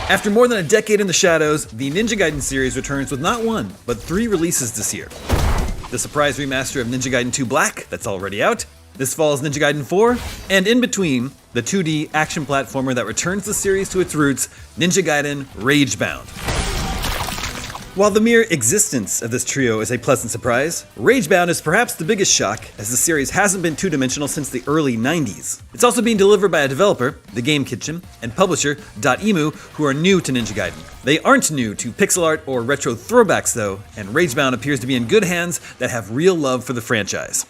After more than a decade in the shadows, the Ninja Gaiden series returns with not one, but 3 releases this year. The surprise remaster of Ninja Gaiden 2 Black, that's already out, this fall's Ninja Gaiden 4, and in between, the 2D action platformer that returns the series to its roots, Ninja Gaiden Ragebound. While the mere existence of this trio is a pleasant surprise, Ragebound is perhaps the biggest shock, as the series hasn't been two-dimensional since the early 90s. It's also being delivered by a developer, The Game Kitchen, and publisher, Dotemu, who are new to Ninja Gaiden. They aren't new to pixel art or retro throwbacks though, and Ragebound appears to be in good hands that have real love for the franchise.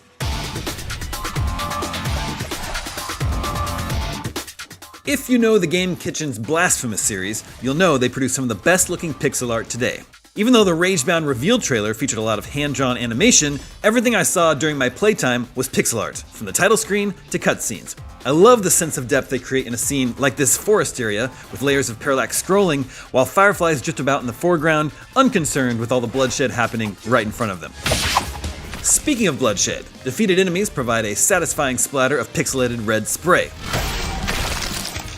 If you know The Game Kitchen's Blasphemous series, you'll know they produce some of the best looking pixel art today. Even though the Ragebound reveal trailer featured a lot of hand-drawn animation, everything I saw during my playtime was pixel art, from the title screen to cutscenes. I love the sense of depth they create in a scene like this forest area, with layers of parallax scrolling, while fireflies drift about in the foreground, unconcerned with all the bloodshed happening right in front of them. Speaking of bloodshed, defeated enemies provide a satisfying splatter of pixelated red spray.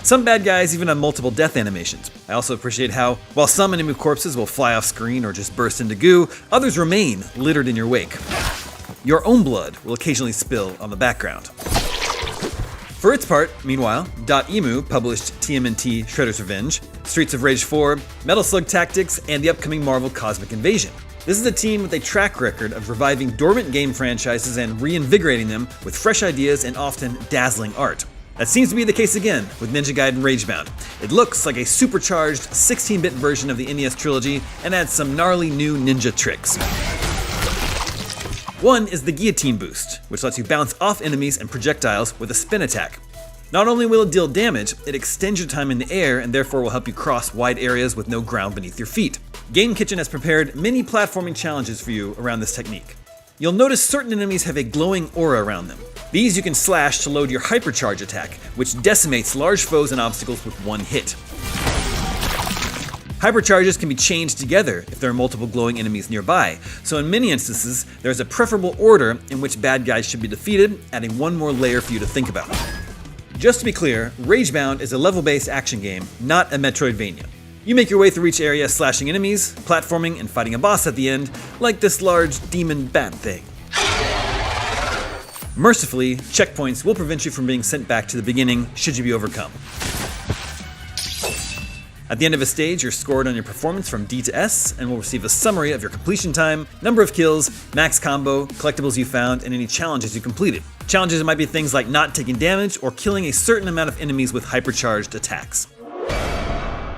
Some bad guys even have multiple death animations. I also appreciate how, while some enemy corpses will fly off screen or just burst into goo, others remain littered in your wake. Your own blood will occasionally spill on the background. For its part, meanwhile, Dotemu published TMNT Shredder's Revenge, Streets of Rage 4, Metal Slug Tactics, and the upcoming Marvel Cosmic Invasion. This is a team with a track record of reviving dormant game franchises and reinvigorating them with fresh ideas and often dazzling art. That seems to be the case again with Ninja Gaiden Ragebound. It looks like a supercharged 16-bit version of the NES trilogy and adds some gnarly new ninja tricks. One is the guillotine boost, which lets you bounce off enemies and projectiles with a spin attack. Not only will it deal damage, it extends your time in the air and therefore will help you cross wide areas with no ground beneath your feet. Game Kitchen has prepared many platforming challenges for you around this technique. You'll notice certain enemies have a glowing aura around them. These you can slash to load your hypercharge attack, which decimates large foes and obstacles with one hit. Hypercharges can be chained together if there are multiple glowing enemies nearby, so in many instances, there's a preferable order in which bad guys should be defeated, adding one more layer for you to think about. Just to be clear, Ragebound is a level-based action game, not a Metroidvania. You make your way through each area slashing enemies, platforming, and fighting a boss at the end, like this large demon bat thing. Mercifully, checkpoints will prevent you from being sent back to the beginning should you be overcome. At the end of a stage, you're scored on your performance from D to S and will receive a summary of your completion time, number of kills, max combo, collectibles you found, and any challenges you completed. Challenges might be things like not taking damage or killing a certain amount of enemies with hypercharged attacks.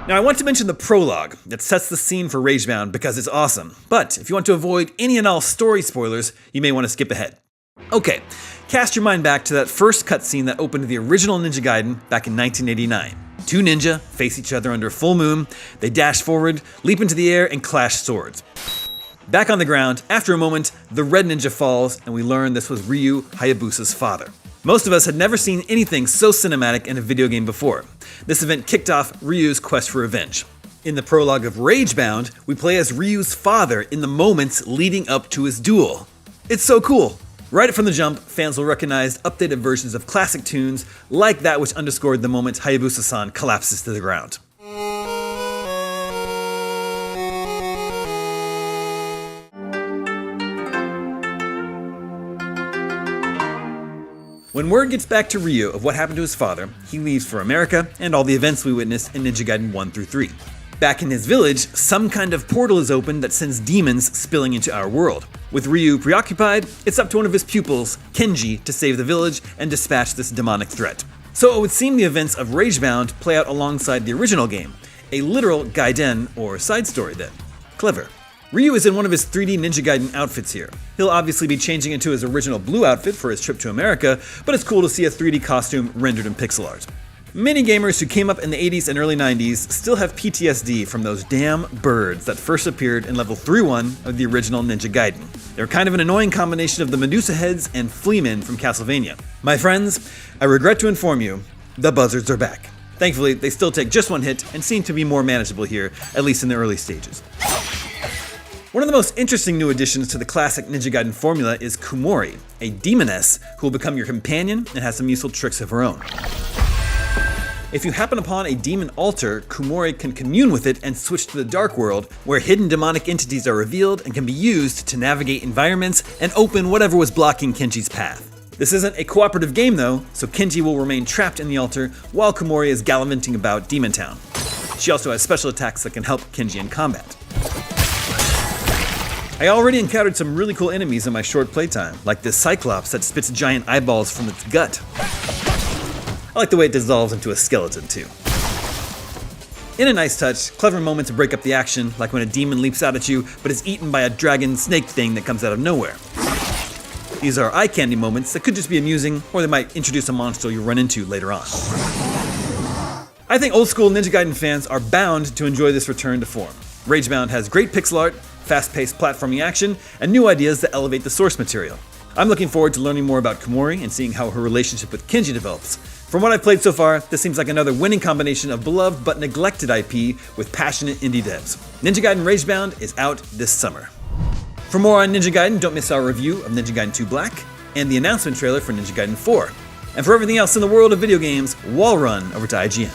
Now I want to mention the prologue that sets the scene for Ragebound because it's awesome, but if you want to avoid any and all story spoilers, you may want to skip ahead. Okay, cast your mind back to that first cutscene that opened the original Ninja Gaiden back in 1989. 2 ninja face each other under a full moon, they dash forward, leap into the air, and clash swords. Back on the ground, after a moment, the red ninja falls, and we learn this was Ryu Hayabusa's father. Most of us had never seen anything so cinematic in a video game before. This event kicked off Ryu's quest for revenge. In the prologue of Ragebound, we play as Ryu's father in the moments leading up to his duel. It's so cool! Right from the jump, fans will recognize updated versions of classic tunes like that which underscored the moment Hayabusa-san collapses to the ground. When word gets back to Ryu of what happened to his father, he leaves for America and all the events we witnessed in Ninja Gaiden 1 through 3. Back in his village, some kind of portal is opened that sends demons spilling into our world. With Ryu preoccupied, it's up to one of his pupils, Kenji, to save the village and dispatch this demonic threat. So it would seem the events of Ragebound play out alongside the original game, a literal Gaiden or side story then. Clever. Ryu is in one of his 3D Ninja Gaiden outfits here. He'll obviously be changing into his original blue outfit for his trip to America, but it's cool to see a 3D costume rendered in pixel art. Many gamers who came up in the 80s and early 90s still have PTSD from those damn birds that first appeared in level 3-1 of the original Ninja Gaiden. They're kind of an annoying combination of the Medusa heads and Fleamen from Castlevania. My friends, I regret to inform you, the buzzards are back. Thankfully, they still take just one hit and seem to be more manageable here, at least in the early stages. One of the most interesting new additions to the classic Ninja Gaiden formula is Kumori, a demoness who will become your companion and has some useful tricks of her own. If you happen upon a demon altar, Kumori can commune with it and switch to the dark world, where hidden demonic entities are revealed and can be used to navigate environments and open whatever was blocking Kenji's path. This isn't a cooperative game though, so Kenji will remain trapped in the altar while Kumori is gallivanting about Demon Town. She also has special attacks that can help Kenji in combat. I already encountered some really cool enemies in my short playtime, like this Cyclops that spits giant eyeballs from its gut. I like the way it dissolves into a skeleton too. In a nice touch, clever moment to break up the action, like when a demon leaps out at you but is eaten by a dragon snake thing that comes out of nowhere. These are eye candy moments that could just be amusing, or they might introduce a monster you'll run into later on. I think old school Ninja Gaiden fans are bound to enjoy this return to form. Ragebound has great pixel art, fast-paced platforming action, and new ideas that elevate the source material. I'm looking forward to learning more about Kumori and seeing how her relationship with Kenji develops. From what I've played so far, this seems like another winning combination of beloved but neglected IP with passionate indie devs. Ninja Gaiden Ragebound is out this summer. For more on Ninja Gaiden, don't miss our review of Ninja Gaiden 2 Black and the announcement trailer for Ninja Gaiden 4. And for everything else in the world of video games, wall run over to IGN.